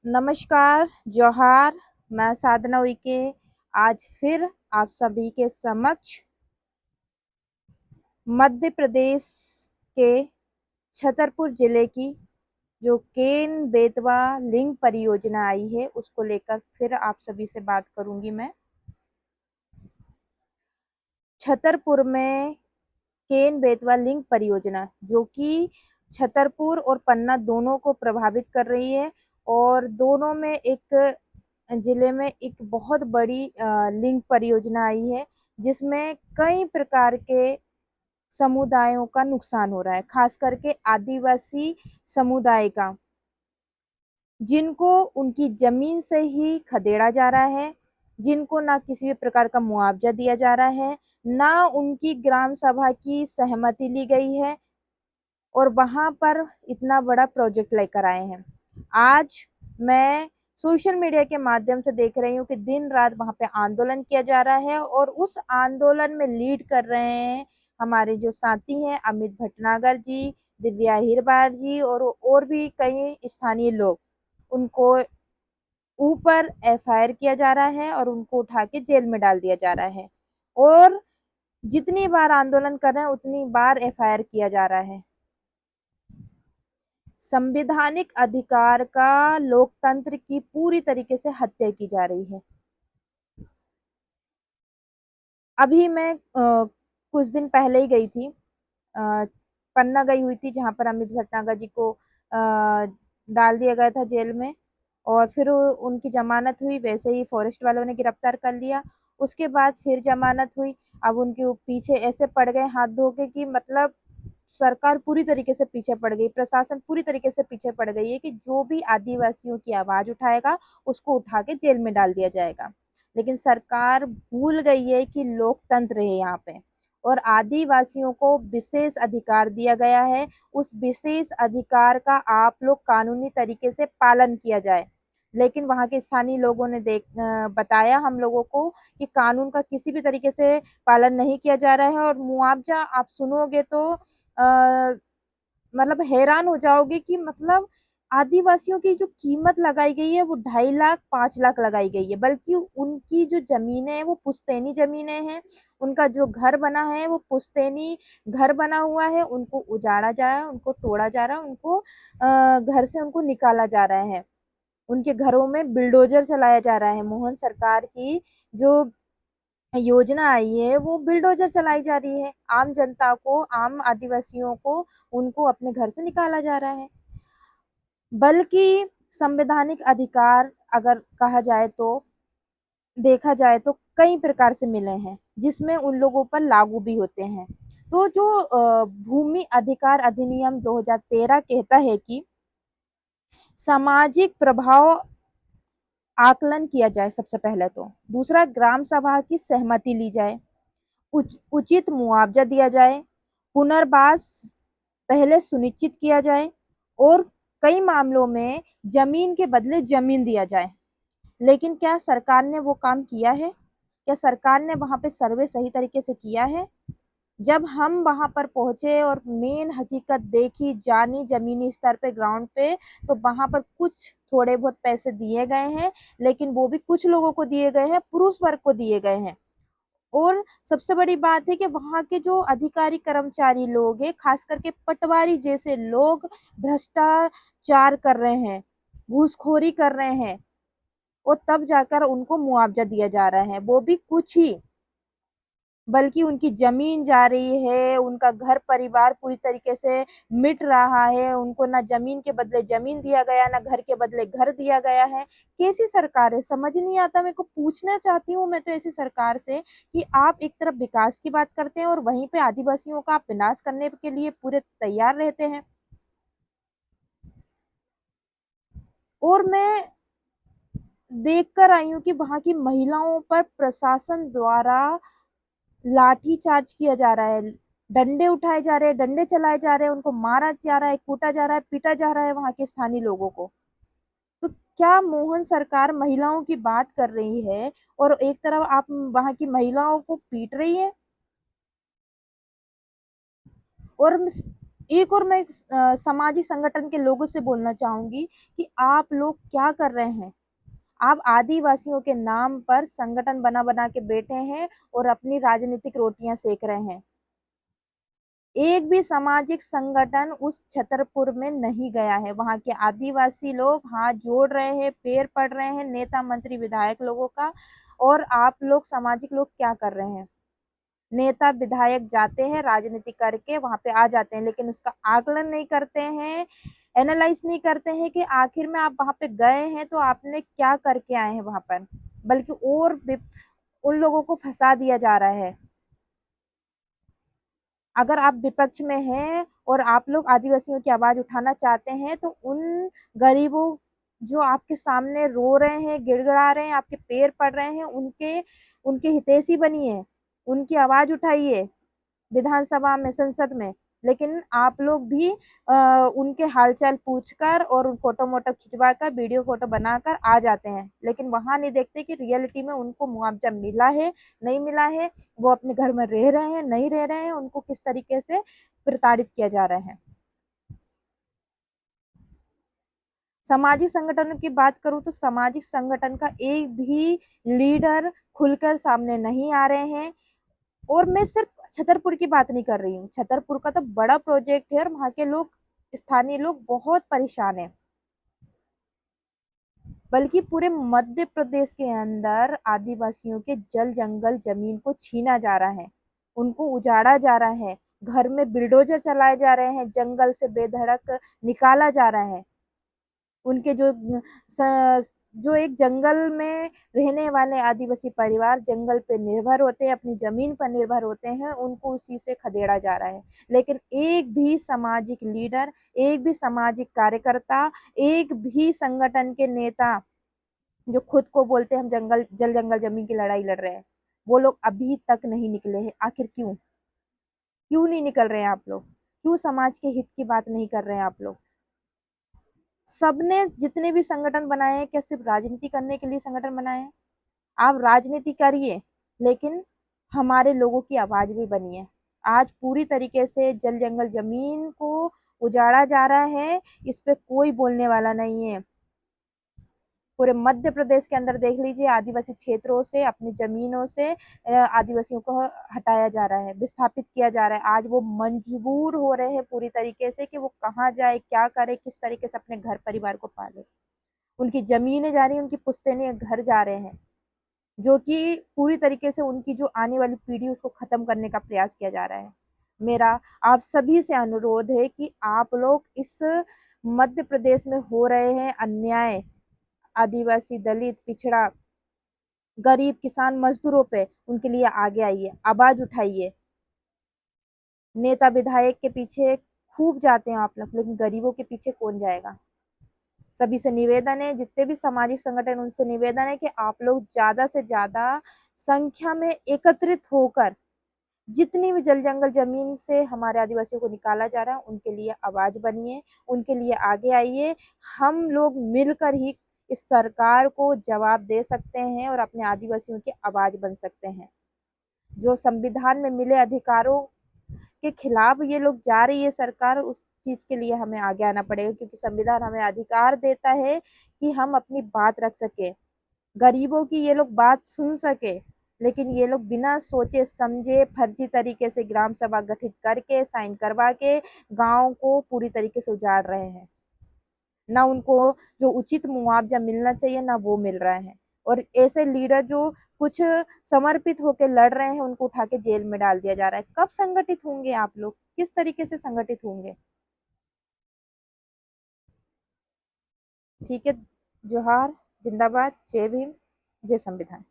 नमस्कार, जोहार। मैं साधना उइके आज फिर आप सभी के समक्ष मध्य प्रदेश के छतरपुर जिले की जो केन बेतवा लिंक परियोजना आई है उसको लेकर फिर आप सभी से बात करूंगी। मैं छतरपुर में केन बेतवा लिंक परियोजना जो कि छतरपुर और पन्ना दोनों को प्रभावित कर रही है और दोनों में एक जिले में एक बहुत बड़ी लिंक परियोजना आई है जिसमें कई प्रकार के समुदायों का नुकसान हो रहा है, खास करके आदिवासी समुदाय का, जिनको उनकी जमीन से ही खदेड़ा जा रहा है, जिनको ना किसी भी प्रकार का मुआवजा दिया जा रहा है, ना उनकी ग्राम सभा की सहमति ली गई है और वहां पर इतना बड़ा प्रोजेक्ट लेकर आए हैं। आज मैं सोशल मीडिया के माध्यम से देख रही हूँ कि दिन रात वहां पे आंदोलन किया जा रहा है और उस आंदोलन में लीड कर रहे हैं हमारे जो साथी हैं अमित भटनागर जी, दिव्या हिरबार जी और भी कई स्थानीय लोग। उनको ऊपर एफआईआर किया जा रहा है और उनको उठा के जेल में डाल दिया जा रहा है और जितनी बार आंदोलन कर रहे हैं उतनी बार एफआईआर किया जा रहा है। संवैधानिक अधिकार का, लोकतंत्र की पूरी तरीके से हत्या की जा रही है। अभी मैं कुछ दिन पहले ही गई थी, पन्ना गई हुई थी जहां पर अमित भटनागर जी को डाल दिया गया था जेल में और फिर उनकी जमानत हुई। वैसे ही फॉरेस्ट वालों ने गिरफ्तार कर लिया, उसके बाद फिर जमानत हुई। अब उनके पीछे ऐसे पड़ गए हाथ धो के कि मतलब सरकार पूरी तरीके से पीछे पड़ गई, प्रशासन पूरी तरीके से पीछे पड़ गई है कि जो भी आदिवासियों की आवाज उठाएगा उसको उठा के जेल में डाल दिया जाएगा। लेकिन सरकार भूल गई है कि लोकतंत्र है यहाँ पे और आदिवासियों को विशेष अधिकार दिया गया है। उस विशेष अधिकार का आप लोग कानूनी तरीके से पालन किया जाए। लेकिन वहाँ के स्थानीय लोगों ने बताया हम लोगों को कि कानून का किसी भी तरीके से पालन नहीं किया जा रहा है और मुआवजा आप सुनोगे तो मतलब हैरान हो जाओगे कि मतलब आदिवासियों की जो कीमत लगाई गई है वो 2.5 लाख 5 लाख लगाई गई है, बल्कि उनकी जो जमीनें हैं वो पुश्तैनी जमीनें हैं। उनका जो घर बना है वो पुश्तैनी घर बना हुआ है, उनको उजाड़ा जा रहा है, उनको तोड़ा जा रहा है, उनको घर से उनको निकाला जा रहा है। उनके घरों में बिल्डोजर चलाया जा रहा है। मोहन सरकार की जो योजना आई है वो बिल्डोजर चलाई जा रही है। आम जनता को, आम आदिवासियों को, उनको अपने घर से निकाला जा रहा है। बल्कि संवैधानिक अधिकार अगर कहा जाए तो, देखा जाए तो कई प्रकार से मिले हैं जिसमें उन लोगों पर लागू भी होते हैं। तो जो भूमि अधिकार अधिनियम 2013 कहता है कि सामाजिक प्रभाव आकलन किया जाए सबसे पहले, तो दूसरा ग्राम सभा की सहमति ली जाए, उचित मुआवजा दिया जाए, पुनर्वास पहले सुनिश्चित किया जाए और कई मामलों में जमीन के बदले जमीन दिया जाए। लेकिन क्या सरकार ने वो काम किया है? क्या सरकार ने वहां पे सर्वे सही तरीके से किया है? जब हम वहां पर पहुंचे और मेन हकीकत देखी, जानी जमीनी स्तर पे, ग्राउंड पे, तो वहां पर कुछ थोड़े बहुत पैसे दिए गए हैं, लेकिन वो भी कुछ लोगों को दिए गए हैं, पुरुष वर्ग को दिए गए हैं। और सबसे बड़ी बात है कि वहां के जो अधिकारी कर्मचारी लोग हैं, खास करके पटवारी जैसे लोग भ्रष्टाचार कर रहे हैं, घूसखोरी कर रहे हैं और तब जाकर उनको मुआवजा दिया जा रहा है, वो भी कुछ ही, बल्कि उनकी जमीन जा रही है, उनका घर परिवार पूरी तरीके से मिट रहा है, उनको ना जमीन के बदले जमीन दिया गया, ना घर के बदले घर दिया गया है। कैसी सरकार है, समझ नहीं आता। मेरे को पूछना चाहती हूँ मैं तो ऐसी सरकार से कि आप एक तरफ विकास की बात करते हैं और वहीं पे आदिवासियों का आप विनाश करने के लिए पूरे तैयार रहते हैं। और मैं देख कर आई हूँ कि वहां की महिलाओं पर प्रशासन द्वारा लाठी चार्ज किया जा रहा है, डंडे उठाए जा रहे हैं, डंडे चलाए जा रहे हैं, उनको मारा जा रहा है, कूटा जा रहा है, पीटा जा रहा है वहां के स्थानीय लोगों को। तो क्या मोहन सरकार महिलाओं की बात कर रही है और एक तरफ आप वहां की महिलाओं को पीट रही है? और एक और मैं समाजी संगठन के लोगों से बोलना चाहूंगी कि आप लोग क्या कर रहे हैं। आप आदिवासियों के नाम पर संगठन बना बना के बैठे हैं और अपनी राजनीतिक रोटियां सेक रहे हैं। एक भी सामाजिक संगठन उस छतरपुर में नहीं गया है। वहां के आदिवासी लोग हाथ जोड़ रहे हैं, पैर पड़ रहे हैं नेता मंत्री विधायक लोगों का। और आप लोग सामाजिक लोग क्या कर रहे हैं। नेता विधायक जाते हैं राजनीति करके वहां पे आ जाते हैं, लेकिन उसका आकलन नहीं करते हैं, एनालाइज नहीं करते हैं कि आखिर में आप वहां पे गए हैं तो आपने क्या करके आए हैं वहां पर। बल्कि और उन लोगों को फंसा दिया जा रहा है। अगर आप विपक्ष में हैं और आप लोग आदिवासियों की आवाज उठाना चाहते हैं तो उन गरीबों जो आपके सामने रो रहे हैं, गिड़गिड़ा रहे हैं, आपके पैर पड़ रहे हैं, उनके उनके हितैषी बनिए, उनकी आवाज उठाइए विधानसभा में, संसद में। लेकिन आप लोग भी उनके हालचाल पूछकर और फोटो मोटो खिंचवा कर, वीडियो फोटो बनाकर आ जाते हैं, लेकिन वहां नहीं देखते कि रियलिटी में उनको मुआवजा मिला है, नहीं मिला है, वो अपने घर में रह रहे हैं, नहीं रह रहे हैं, उनको किस तरीके से प्रताड़ित किया जा रहा है। सामाजिक संगठनों की बात करूं तो सामाजिक संगठन का एक भी लीडर खुलकर सामने नहीं आ रहे हैं। और मैं सिर्फ छतरपुर की बात नहीं कर रही हूँ, छतरपुर का तो बड़ा प्रोजेक्ट है और वहां के लोग, स्थानीय लोग बहुत परेशान है। बल्कि पूरे मध्य प्रदेश के अंदर आदिवासियों के जल जंगल जमीन को छीना जा रहा है, उनको उजाड़ा जा रहा है, घर में बिल्डोजर चलाए जा रहे हैं, जंगल से बेधड़क निकाला जा रहा है। उनके जो एक जंगल में रहने वाले आदिवासी परिवार जंगल पे निर्भर होते हैं, अपनी जमीन पर निर्भर होते हैं, उनको उसी से खदेड़ा जा रहा है। लेकिन एक भी सामाजिक लीडर, एक भी सामाजिक कार्यकर्ता, एक भी संगठन के नेता जो खुद को बोलते हैं हम जल जंगल जमीन की लड़ाई लड़ रहे हैं, वो लोग अभी तक नहीं निकले हैं। आखिर क्यों क्यों नहीं निकल रहे हैं आप लोग? क्यों समाज के हित की बात नहीं कर रहे हैं आप लोग? सबने जितने भी संगठन बनाए हैं, क्या सिर्फ राजनीति करने के लिए संगठन बनाए हैं? आप राजनीति करिए, लेकिन हमारे लोगों की आवाज भी बनिए। आज पूरी तरीके से जल जंगल जमीन को उजाड़ा जा रहा है, इस पे कोई बोलने वाला नहीं है। पूरे मध्य प्रदेश के अंदर देख लीजिए, आदिवासी क्षेत्रों से, अपनी जमीनों से आदिवासियों को हटाया जा रहा है, विस्थापित किया जा रहा है। आज वो मजबूर हो रहे हैं पूरी तरीके से कि वो कहाँ जाए, क्या करे, किस तरीके से अपने घर परिवार को पाले। उनकी जमीनें जा रही हैं, उनकी पुश्तैनी घर जा रहे हैं, जो कि पूरी तरीके से उनकी जो आने वाली पीढ़ी उसको खत्म करने का प्रयास किया जा रहा है। मेरा आप सभी से अनुरोध है कि आप लोग इस मध्य प्रदेश में हो रहे हैं अन्याय, आदिवासी, दलित, पिछड़ा, गरीब, किसान, मजदूरों पे, उनके लिए आगे आइए, आवाज उठाइए। नेता विधायक के पीछे खूब जाते हैं आप लोग, लेकिन गरीबों के पीछे कौन जाएगा? सभी से निवेदन है, जितने भी सामाजिक संगठन, उनसे निवेदन है कि आप लोग ज्यादा से ज्यादा संख्या में एकत्रित होकर जितनी भी जल जंगल जमीन से हमारे आदिवासियों को निकाला जा रहा है, उनके लिए आवाज बनिए, उनके लिए आगे आइए। हम लोग मिलकर ही इस सरकार को जवाब दे सकते हैं और अपने आदिवासियों की आवाज बन सकते हैं। जो संविधान में मिले अधिकारों के खिलाफ ये लोग जा रही है सरकार, उस चीज के लिए हमें आगे आना पड़ेगा, क्योंकि संविधान हमें अधिकार देता है कि हम अपनी बात रख सके, गरीबों की ये लोग बात सुन सके। लेकिन ये लोग बिना सोचे समझे फर्जी तरीके से ग्राम सभा गठित करके, साइन करवा के गांव को पूरी तरीके से उजाड़ रहे हैं। ना उनको जो उचित मुआवजा मिलना चाहिए, ना वो मिल रहा है। और ऐसे लीडर जो कुछ समर्पित होकर लड़ रहे हैं, उनको उठा के जेल में डाल दिया जा रहा है। कब संगठित होंगे आप लोग? किस तरीके से संगठित होंगे? ठीक है। जोहार, जिंदाबाद, जय भीम, जय संविधान।